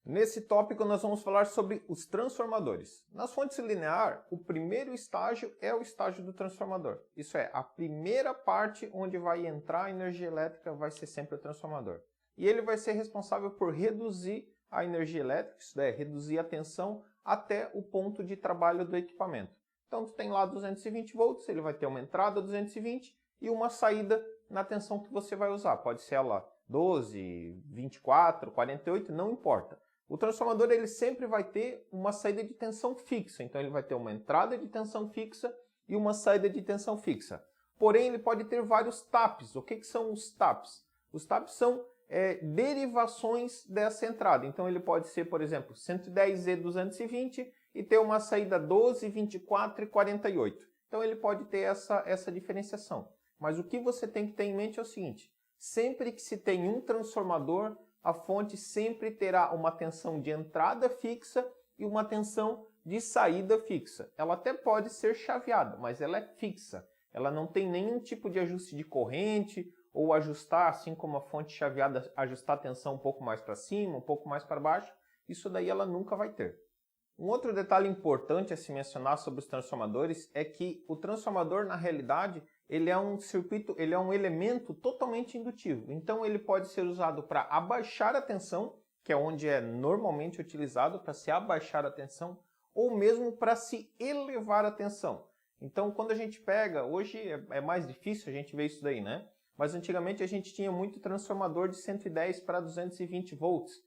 Nesse tópico nós vamos falar sobre os transformadores. Nas fontes linear, o primeiro estágio é o estágio do transformador. Isso é, a primeira parte onde vai entrar a energia elétrica vai ser sempre o transformador. E ele vai ser responsável por reduzir a energia elétrica, isso é, reduzir a tensão até o ponto de trabalho do equipamento. Então tu tem lá 220 volts, ele vai ter uma entrada 220 e uma saída na tensão que você vai usar. Pode ser ela 12, 24, 48, não importa. O transformador ele sempre vai ter uma saída de tensão fixa, então ele vai ter uma entrada de tensão fixa e uma saída de tensão fixa. Porém, ele pode ter vários taps. O que são os taps? Os taps são derivações dessa entrada. Então ele pode ser, por exemplo, 110E220 e ter uma saída 12, 24 e 48. Então ele pode ter essa diferenciação. Mas o que você tem que ter em mente é o seguinte: sempre que se tem um transformador, a fonte sempre terá uma tensão de entrada fixa e uma tensão de saída fixa. Ela até pode ser chaveada, mas ela é fixa. Ela não tem nenhum tipo de ajuste de corrente ou ajustar, assim como a fonte chaveada, ajustar a tensão um pouco mais para cima, um pouco mais para baixo. Isso daí ela nunca vai ter. Um outro detalhe importante a se mencionar sobre os transformadores é que o transformador, na realidade, ele é um circuito, ele é um elemento totalmente indutivo. Então ele pode ser usado para abaixar a tensão, que é onde é normalmente utilizado para se abaixar a tensão, ou mesmo para se elevar a tensão. Então quando a gente pega, hoje é mais difícil a gente ver isso daí, né? Mas antigamente a gente tinha muito transformador de 110 para 220 volts.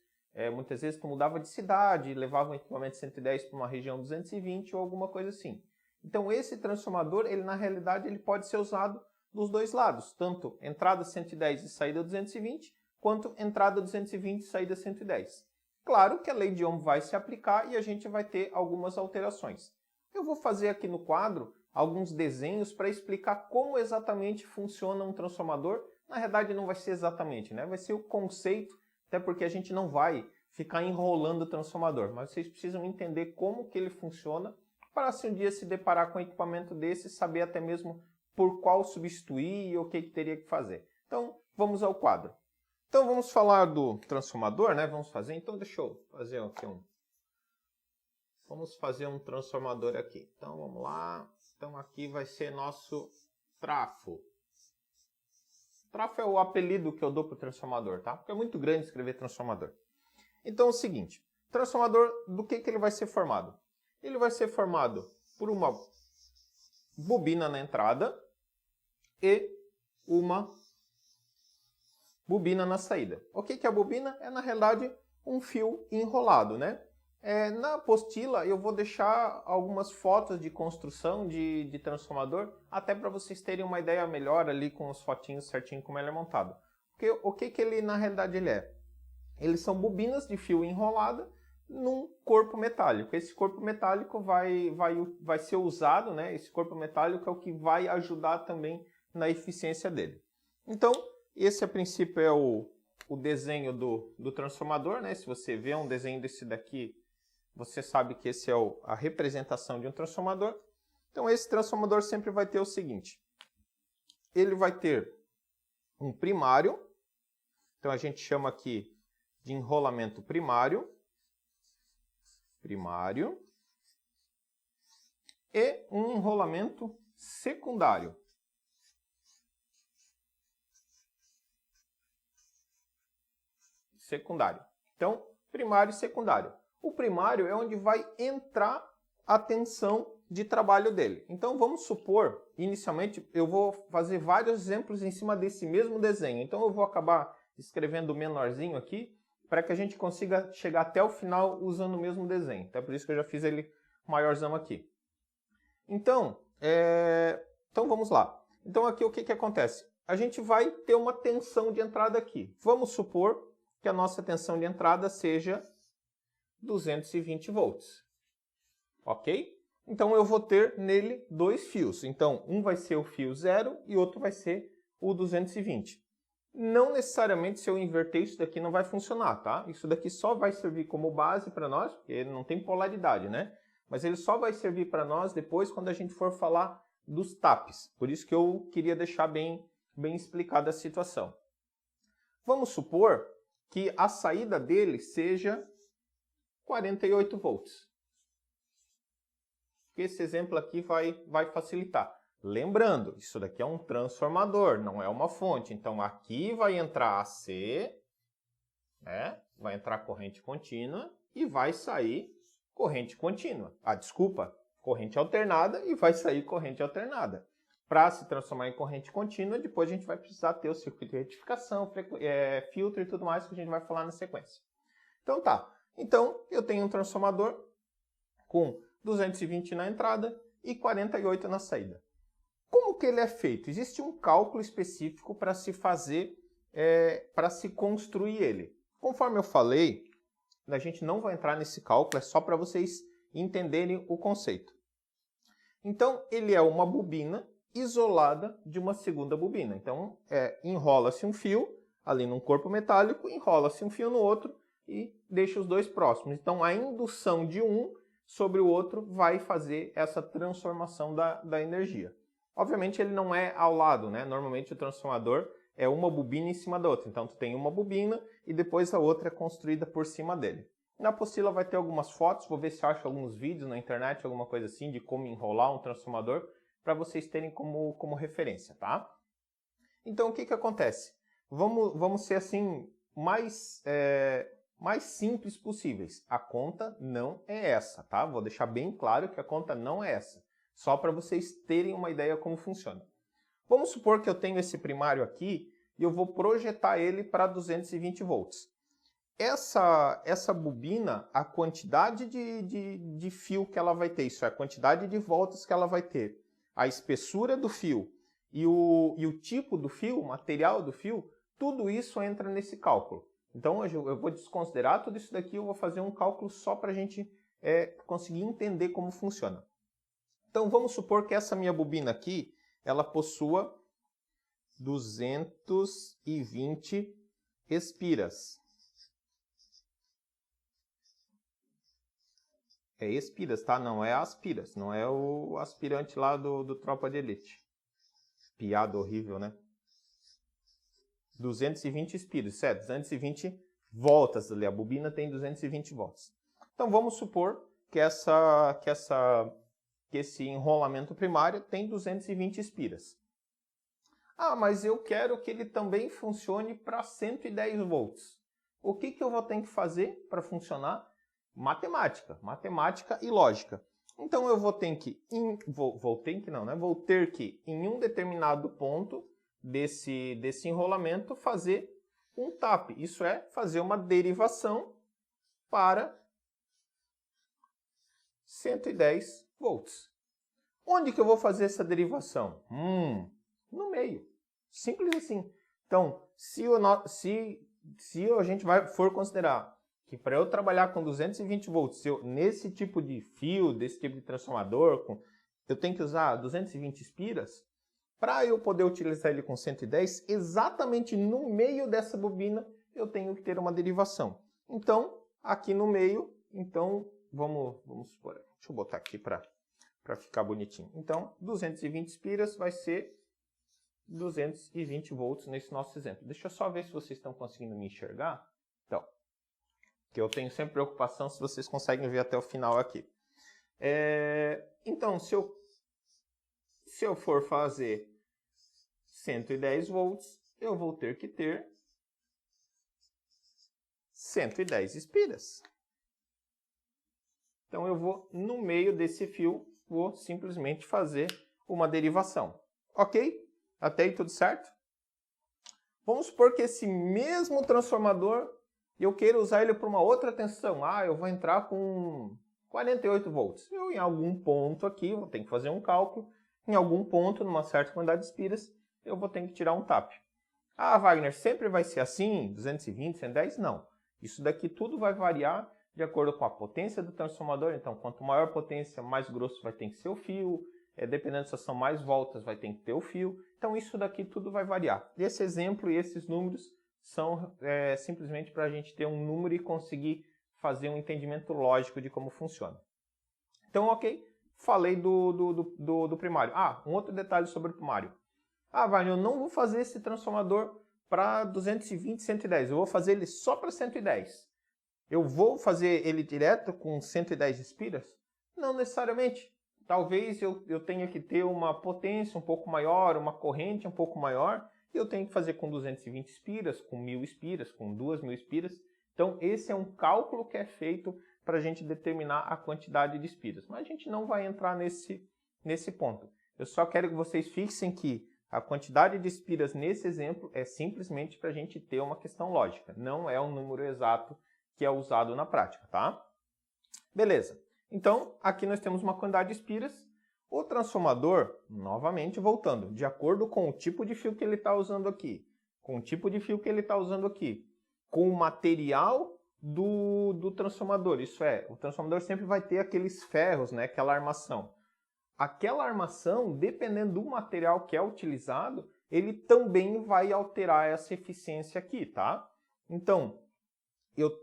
Muitas vezes tu mudava de cidade, levava um equipamento de 110 para uma região 220 ou alguma coisa assim. Então esse transformador, ele na realidade ele pode ser usado dos dois lados, tanto entrada 110 e saída 220, quanto entrada 220 e saída 110. Claro que a lei de Ohm vai se aplicar e a gente vai ter algumas alterações. Eu vou fazer aqui no quadro alguns desenhos para explicar como exatamente funciona um transformador. Na realidade não vai ser exatamente, né? Vai ser o conceito, até porque a gente não vai ficar enrolando o transformador, mas vocês precisam entender como que ele funciona para se um dia se deparar com um equipamento desse, saber até mesmo por qual substituir e o que teria que fazer. Então, vamos ao quadro. Então, vamos falar do transformador, né? Vamos fazer. Então, deixa eu fazer aqui Vamos fazer um transformador aqui. Então, vamos lá. Então, aqui vai ser nosso trafo. Trafo é o apelido que eu dou para o transformador, tá? Porque é muito grande escrever transformador. Então, é o seguinte. Transformador, do que ele vai ser formado? Ele vai ser formado por uma bobina na entrada e uma bobina na saída. O que é a bobina? É, na realidade, um fio enrolado, né? Na apostila eu vou deixar algumas fotos de construção de transformador, até para vocês terem uma ideia melhor ali com os fotinhos certinho como ele é montado. Porque o que ele na realidade ele é? Eles são bobinas de fio enrolada num corpo metálico. Esse corpo metálico vai ser usado, né? Esse corpo metálico é o que vai ajudar também na eficiência dele. Então, esse a princípio é o desenho do transformador, né? Se você vê um desenho desse daqui, você sabe que esse é a representação de um transformador. Então, esse transformador sempre vai ter o seguinte. Ele vai ter um primário. Então, a gente chama aqui de enrolamento primário. E um enrolamento secundário. Então, primário e secundário. O primário é onde vai entrar a tensão de trabalho dele. Então, vamos supor, inicialmente, eu vou fazer vários exemplos em cima desse mesmo desenho. Então, eu vou acabar escrevendo menorzinho aqui, para que a gente consiga chegar até o final usando o mesmo desenho. Então, é por isso que eu já fiz ele maiorzão aqui. Então, vamos lá. Então, aqui o que acontece? A gente vai ter uma tensão de entrada aqui. Vamos supor que a nossa tensão de entrada seja 220 volts. Ok? Então, eu vou ter nele dois fios. Então, um vai ser o fio 0 e outro vai ser o 220. Não necessariamente se eu inverter isso daqui não vai funcionar, tá? Isso daqui só vai servir como base para nós, porque ele não tem polaridade, né? Mas ele só vai servir para nós depois quando a gente for falar dos taps. Por isso que eu queria deixar bem explicada a situação. Vamos supor que a saída dele seja 48 volts. Esse exemplo aqui vai facilitar. Lembrando, isso daqui é um transformador, não é uma fonte. Então, aqui vai entrar AC, né? Vai entrar corrente contínua e vai sair corrente contínua. Desculpa, corrente alternada e vai sair corrente alternada. Para se transformar em corrente contínua, depois a gente vai precisar ter o circuito de retificação, filtro e tudo mais que a gente vai falar na sequência. Então tá, então eu tenho um transformador com 220 na entrada e 48 na saída. Como que ele é feito? Existe um cálculo específico para se fazer, para se construir ele. Conforme eu falei, a gente não vai entrar nesse cálculo, é só para vocês entenderem o conceito. Então, ele é uma bobina isolada de uma segunda bobina. Então, enrola-se um fio ali num corpo metálico, enrola-se um fio no outro e deixa os dois próximos. Então, a indução de um sobre o outro vai fazer essa transformação da energia. Obviamente, ele não é ao lado, né? Normalmente, o transformador é uma bobina em cima da outra. Então, tu tem uma bobina e depois a outra é construída por cima dele. Na apostila vai ter algumas fotos, vou ver se eu acho alguns vídeos na internet, alguma coisa assim, de como enrolar um transformador, para vocês terem como referência, tá? Então, o que acontece? Vamos ser assim, mais simples possíveis. A conta não é essa, tá? Vou deixar bem claro que a conta não é essa, só para vocês terem uma ideia como funciona. Vamos supor que eu tenho esse primário aqui e eu vou projetar ele para 220 volts. Essa bobina, a quantidade de fio que ela vai ter, isso é a quantidade de voltas que ela vai ter, a espessura do fio e o tipo do fio, o material do fio, tudo isso entra nesse cálculo. Então eu vou desconsiderar tudo isso daqui, eu vou fazer um cálculo só para a gente conseguir entender como funciona. Então vamos supor que essa minha bobina aqui, ela possua 220 espiras. É espiras, tá? Não é aspiras. Não é o aspirante lá do Tropa de Elite. Piada horrível, né? 220 espiras, certo? 220 voltas ali. A bobina tem 220 voltas. Então vamos supor que esse enrolamento primário tem 220 espiras. Mas eu quero que ele também funcione para 110 volts. O que eu vou ter que fazer para funcionar? Matemática e lógica. Então eu vou ter que, em um determinado ponto desse enrolamento, fazer um tap. Isso é, fazer uma derivação para 110 volts. Onde que eu vou fazer essa derivação? No meio. Simples assim. Então, se a gente for considerar que para eu trabalhar com 220 volts, nesse tipo de fio, desse tipo de transformador, eu tenho que usar 220 espiras, para eu poder utilizar ele com 110, exatamente no meio dessa bobina, eu tenho que ter uma derivação. Então, aqui no meio, vamos supor, deixa eu botar aqui para ficar bonitinho. Então, 220 espiras vai ser 220 volts nesse nosso exemplo. Deixa eu só ver se vocês estão conseguindo me enxergar. Então, que eu tenho sempre preocupação se vocês conseguem ver até o final aqui. Então, se eu for fazer 110 volts, eu vou ter que ter 110 espiras. Então, eu vou, no meio desse fio, vou simplesmente fazer uma derivação. Ok? Até aí tudo certo? Vamos supor que esse mesmo transformador, eu queira usar ele para uma outra tensão. Eu vou entrar com 48 volts. Eu, em algum ponto aqui, vou ter que fazer um cálculo. Em algum ponto, numa certa quantidade de espiras, eu vou ter que tirar um tap. Wagner, sempre vai ser assim? 220, 110? Não. Isso daqui tudo vai variar de acordo com a potência do transformador. Então, quanto maior a potência, mais grosso vai ter que ser o fio. Dependendo se são mais voltas, vai ter que ter o fio. Então, isso daqui tudo vai variar. Esse exemplo e esses números são simplesmente para a gente ter um número e conseguir fazer um entendimento lógico de como funciona. Então, ok, falei do primário. Um outro detalhe sobre o primário. Wagner, eu não vou fazer esse transformador para 220, 110. Eu vou fazer ele só para 110. Eu vou fazer ele direto com 110 espiras? Não necessariamente. Talvez eu tenha que ter uma potência um pouco maior, uma corrente um pouco maior, e eu tenho que fazer com 220 espiras, com 1000 espiras, com 2000 espiras. Então, esse é um cálculo que é feito para a gente determinar a quantidade de espiras. Mas a gente não vai entrar nesse ponto. Eu só quero que vocês fixem que a quantidade de espiras nesse exemplo é simplesmente para a gente ter uma questão lógica. Não é um número exato que é usado na prática, tá? Beleza. Então, aqui nós temos uma quantidade de espiras. O transformador, novamente voltando, de acordo com o tipo de fio que ele está usando aqui, com o tipo de fio que ele está usando aqui, com o material do transformador, isso é, o transformador sempre vai ter aqueles ferros, né, aquela armação. Aquela armação, dependendo do material que é utilizado, ele também vai alterar essa eficiência aqui, tá? Então,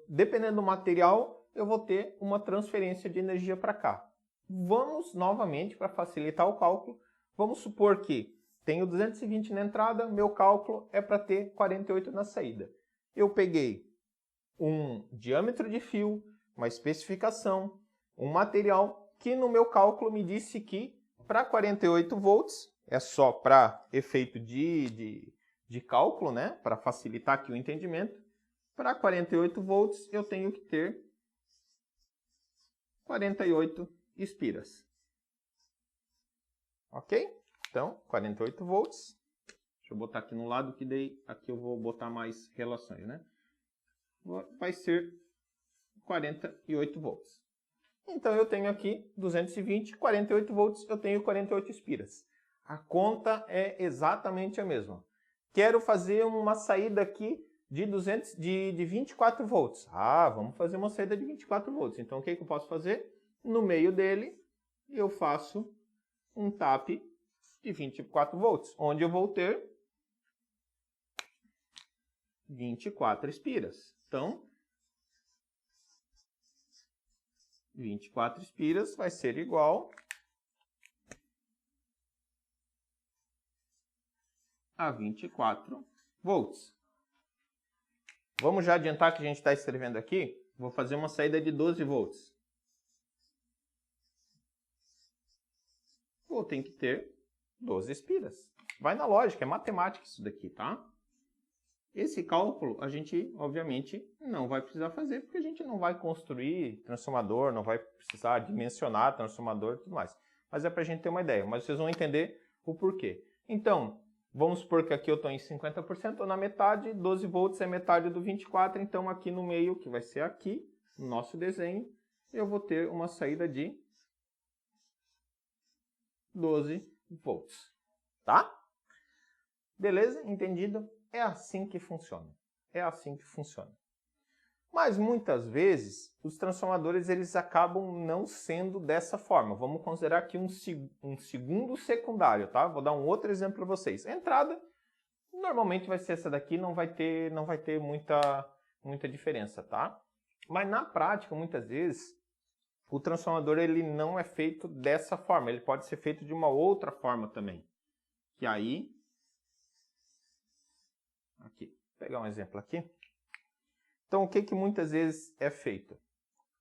dependendo do material, eu vou ter uma transferência de energia para cá. Vamos, novamente, para facilitar o cálculo, vamos supor que tenho 220 na entrada, meu cálculo é para ter 48 na saída. Eu peguei um diâmetro de fio, uma especificação, um material que no meu cálculo me disse que para 48 volts, é só para efeito de cálculo, né, para facilitar aqui o entendimento, para 48 volts eu tenho que ter 48 espiras. Ok? Então, 48 volts. Deixa eu botar aqui no lado que daí aqui eu vou botar mais relações, né? Vai ser 48 volts. Então eu tenho aqui 220, 48 volts, eu tenho 48 espiras. A conta é exatamente a mesma. Quero fazer uma saída aqui de 24 volts. Ah, vamos fazer uma saída de 24 volts. Então o que eu posso fazer? No meio dele eu faço um tap de 24 volts, onde eu vou ter 24 espiras. Então, 24 espiras vai ser igual a 24 volts. Vamos já adiantar que a gente está escrevendo aqui. Vou fazer uma saída de 12 volts. Vou ter que ter 12 espiras. Vai na lógica, é matemática isso daqui, tá? Esse cálculo a gente, obviamente, não vai precisar fazer, porque a gente não vai construir transformador, não vai precisar dimensionar transformador e tudo mais. Mas é para a gente ter uma ideia, mas vocês vão entender o porquê. Então, vamos supor que aqui eu estou em 50%, estou na metade, 12 volts é metade do 24, então aqui no meio, que vai ser aqui, no nosso desenho, eu vou ter uma saída de 12 volts, tá? Beleza? Entendido? É assim que funciona. É assim que funciona. Mas muitas vezes os transformadores eles acabam não sendo dessa forma. Vamos considerar aqui um segundo secundário, tá? Vou dar um outro exemplo para vocês. A entrada normalmente vai ser essa daqui, não vai ter muita diferença, tá? Mas na prática, muitas vezes, o transformador ele não é feito dessa forma. Ele pode ser feito de uma outra forma também. Que aí, aqui, vou pegar um exemplo aqui. Então, o que muitas vezes é feito?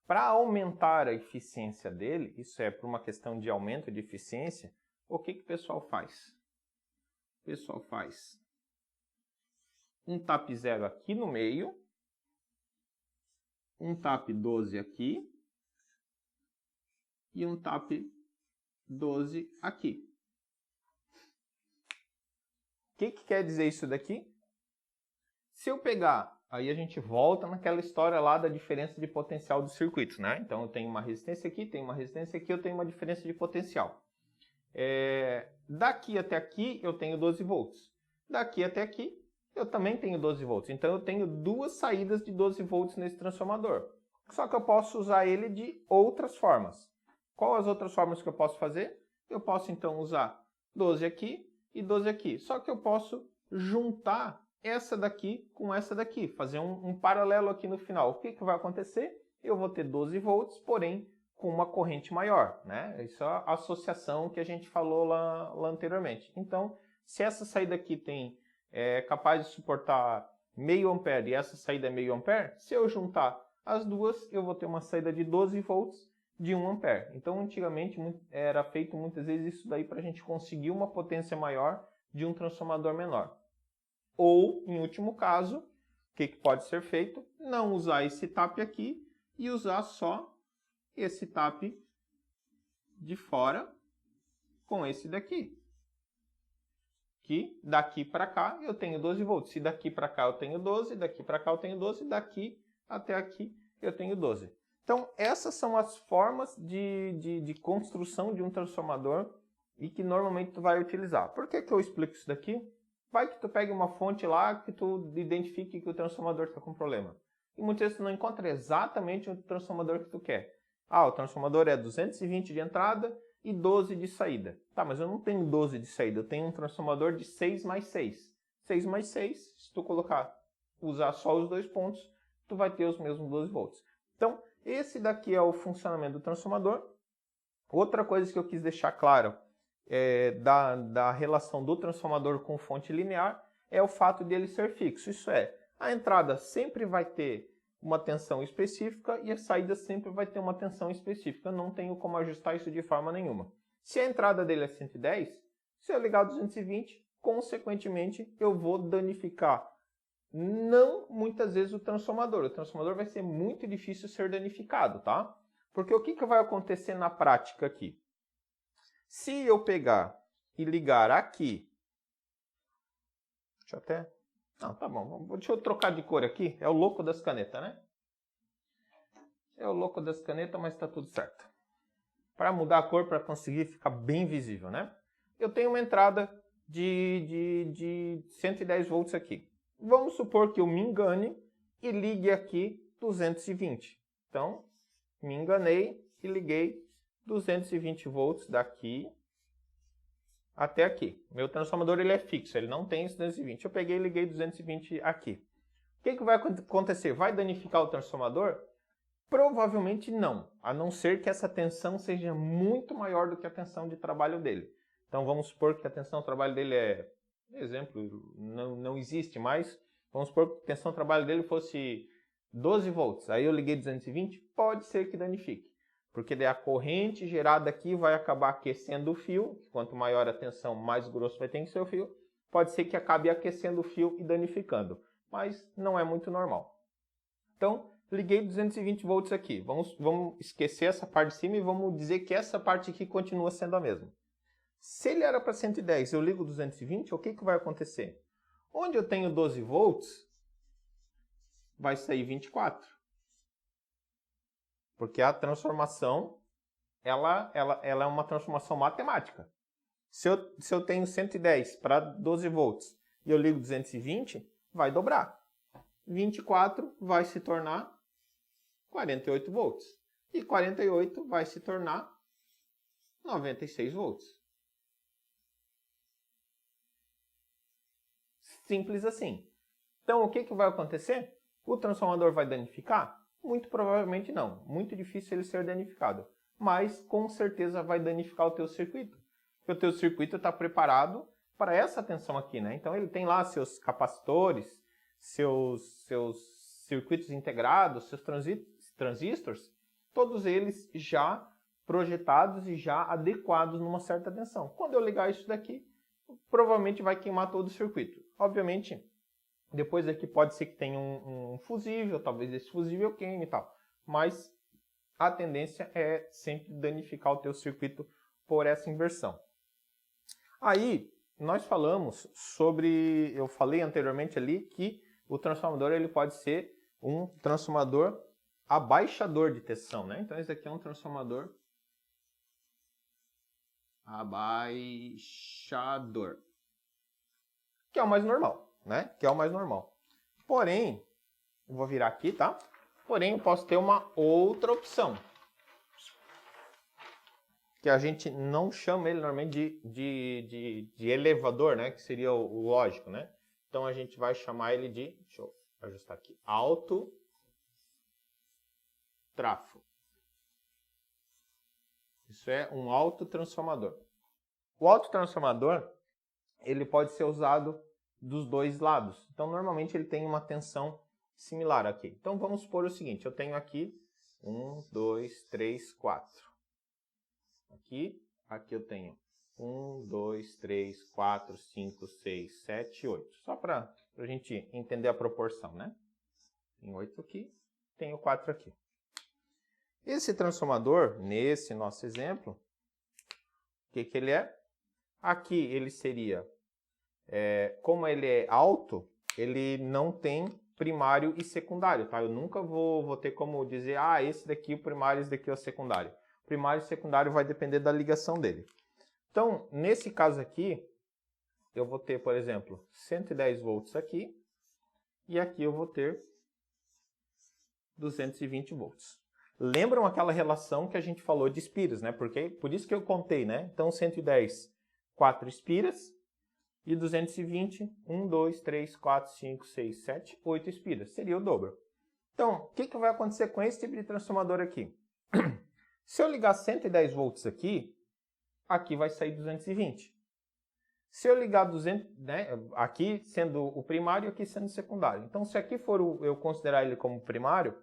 Para aumentar a eficiência dele, isso é por uma questão de aumento de eficiência, o que o pessoal faz? O pessoal faz um tap 0 aqui no meio, um tap 12 aqui e um tap 12 aqui. O que quer dizer isso daqui? Se eu pegar, aí a gente volta naquela história lá da diferença de potencial dos circuitos, né? Então eu tenho uma resistência aqui, tenho uma resistência aqui, eu tenho uma diferença de potencial. Daqui até aqui eu tenho 12 volts. Daqui até aqui eu também tenho 12 volts. Então eu tenho duas saídas de 12 volts nesse transformador. Só que eu posso usar ele de outras formas. Quais as outras formas que eu posso fazer? Eu posso então usar 12 aqui e 12 aqui. Só que eu posso juntar essa daqui com essa daqui, fazer um paralelo aqui no final. O que vai acontecer? Eu vou ter 12 volts, porém com uma corrente maior, né? Isso é a associação que a gente falou lá anteriormente. Então, se essa saída aqui é capaz de suportar meio ampere e essa saída é meio ampere, se eu juntar as duas eu vou ter uma saída de 12 volts de 1 ampere. Então, antigamente era feito muitas vezes isso daí para a gente conseguir uma potência maior de um transformador menor. Ou, em último caso, o que pode ser feito? Não usar esse tap aqui e usar só esse tap de fora com esse daqui. Que daqui para cá eu tenho 12 volts. Se daqui para cá eu tenho 12, daqui para cá eu tenho 12, daqui até aqui eu tenho 12. Então, essas são as formas de construção de um transformador e que normalmente tu vai utilizar. Por que eu explico isso daqui? Vai que tu pegue uma fonte lá que tu identifique que o transformador está com problema. E muitas vezes tu não encontra exatamente o transformador que tu quer. Ah, o transformador é 220 de entrada e 12 de saída. Tá, mas eu não tenho 12 de saída, eu tenho um transformador de 6 mais 6. 6 mais 6, se tu usar só os dois pontos, tu vai ter os mesmos 12 volts. Então, esse daqui é o funcionamento do transformador. Outra coisa que eu quis deixar claro da relação do transformador com fonte linear é o fato de ele ser fixo. Isso é, a entrada sempre vai ter uma tensão específica e a saída sempre vai ter uma tensão específica. Eu não tenho como ajustar isso de forma nenhuma. Se a entrada dele é 110, se eu ligar 220, consequentemente eu vou danificar não muitas vezes o transformador. O transformador vai ser muito difícil ser danificado, tá? Porque o que vai acontecer na prática aqui? Se eu pegar e ligar aqui... Deixa eu até... Não, tá bom. Deixa eu trocar de cor aqui. É o louco das canetas, né? É o louco das canetas, mas tá tudo certo. Para mudar a cor, para conseguir ficar bem visível, né? Eu tenho uma entrada de 110 volts aqui. Vamos supor que eu me engane e ligue aqui 220. Então, me enganei e liguei 220 volts daqui até aqui. Meu transformador ele é fixo, ele não tem esse 220. Eu peguei e liguei 220 aqui. O que vai acontecer? Vai danificar o transformador? Provavelmente não, a não ser que essa tensão seja muito maior do que a tensão de trabalho dele. Então vamos supor que a tensão de trabalho dele é, exemplo, não existe mais. Vamos supor que a tensão de trabalho dele fosse 12 volts. Aí eu liguei 220, pode ser que danifique. Porque daí a corrente gerada aqui vai acabar aquecendo o fio. Quanto maior a tensão, mais grosso vai ter que ser o fio. Pode ser que acabe aquecendo o fio e danificando. Mas não é muito normal. Então, liguei 220 volts aqui. Vamos esquecer essa parte de cima e vamos dizer que essa parte aqui continua sendo a mesma. Se ele era para 110, eu ligo 220, o que vai acontecer? Onde eu tenho 12 volts, vai sair 24. Porque a transformação, ela é uma transformação matemática. Se eu tenho 110 para 12 volts e eu ligo 220, vai dobrar. 24 vai se tornar 48 volts. E 48 vai se tornar 96 volts. Simples assim. Então, o que vai acontecer? O transformador vai danificar? Muito provavelmente não. Muito difícil ele ser danificado. Mas, com certeza, vai danificar o teu circuito. Porque o teu circuito está preparado para essa tensão aqui, né? Então, ele tem lá seus capacitores, seus circuitos integrados, seus transistores, todos eles já projetados e já adequados numa certa tensão. Quando eu ligar isso daqui, provavelmente vai queimar todo o circuito. Obviamente, depois daqui pode ser que tenha um fusível, talvez esse fusível queime e tal. Mas a tendência é sempre danificar o teu circuito por essa inversão. Aí, nós falamos sobre, eu falei anteriormente ali que o transformador ele pode ser um transformador abaixador de tensão, né? Então esse aqui é um transformador abaixador, que é o mais normal, né? Que é o mais normal. Porém, eu vou virar aqui, tá? Porém, eu posso ter uma outra opção, que a gente não chama ele normalmente de elevador, né? Que seria o lógico, né? Então a gente vai chamar ele de, deixa eu ajustar aqui, alto trafo. Isso é um autotransformador. O autotransformador, ele pode ser usado dos dois lados. Então normalmente ele tem uma tensão similar aqui. Então, vamos supor o seguinte, eu tenho aqui 1, 2, 3, 4. Aqui eu tenho 1, 2, 3, 4, 5, 6, 7, 8. Só para a gente entender a proporção, né? Tem 8 aqui, tenho 4 aqui. Esse transformador, nesse nosso exemplo, o que ele é? Aqui ele seria, como ele é alto, ele não tem primário e secundário, tá? Eu nunca vou ter como dizer, esse daqui é o primário, esse daqui é o secundário. O primário e secundário vai depender da ligação dele. Então, nesse caso aqui, eu vou ter, por exemplo, 110 volts aqui, e aqui eu vou ter 220 volts. Lembram aquela relação que a gente falou de espiras, né? Por isso que eu contei, né? Então, 110, 4 espiras, e 220, 1, 2, 3, 4, 5, 6, 7, 8 espiras. Seria o dobro. Então, o que vai acontecer com esse tipo de transformador aqui? Se eu ligar 110 volts aqui, aqui vai sair 220. Se eu ligar 200, né, aqui sendo o primário e aqui sendo o secundário. Então, se aqui for eu considerar ele como primário,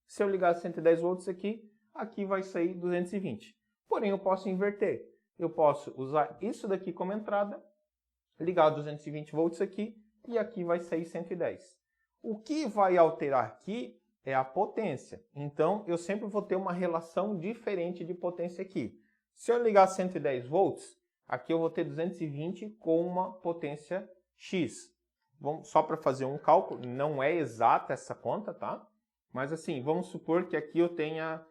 se eu ligar 110 volts aqui, aqui vai sair 220. Porém, eu posso inverter. Eu posso usar isso daqui como entrada, ligar 220 volts aqui, e aqui vai sair 110. O que vai alterar aqui é a potência. Então, eu sempre vou ter uma relação diferente de potência aqui. Se eu ligar 110 volts, aqui eu vou ter 220 com uma potência X. Só para fazer um cálculo, não é exata essa conta, tá? Mas assim, vamos supor que aqui eu tenha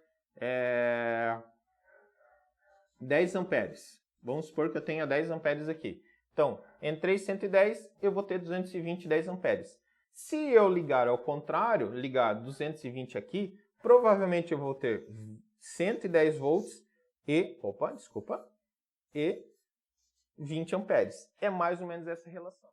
10 amperes. Vamos supor que eu tenha 10 amperes aqui. Então, entrei 110, eu vou ter 220 10 amperes. Se eu ligar ao contrário, ligar 220 aqui, provavelmente eu vou ter 110 volts e 20 amperes. É mais ou menos essa relação.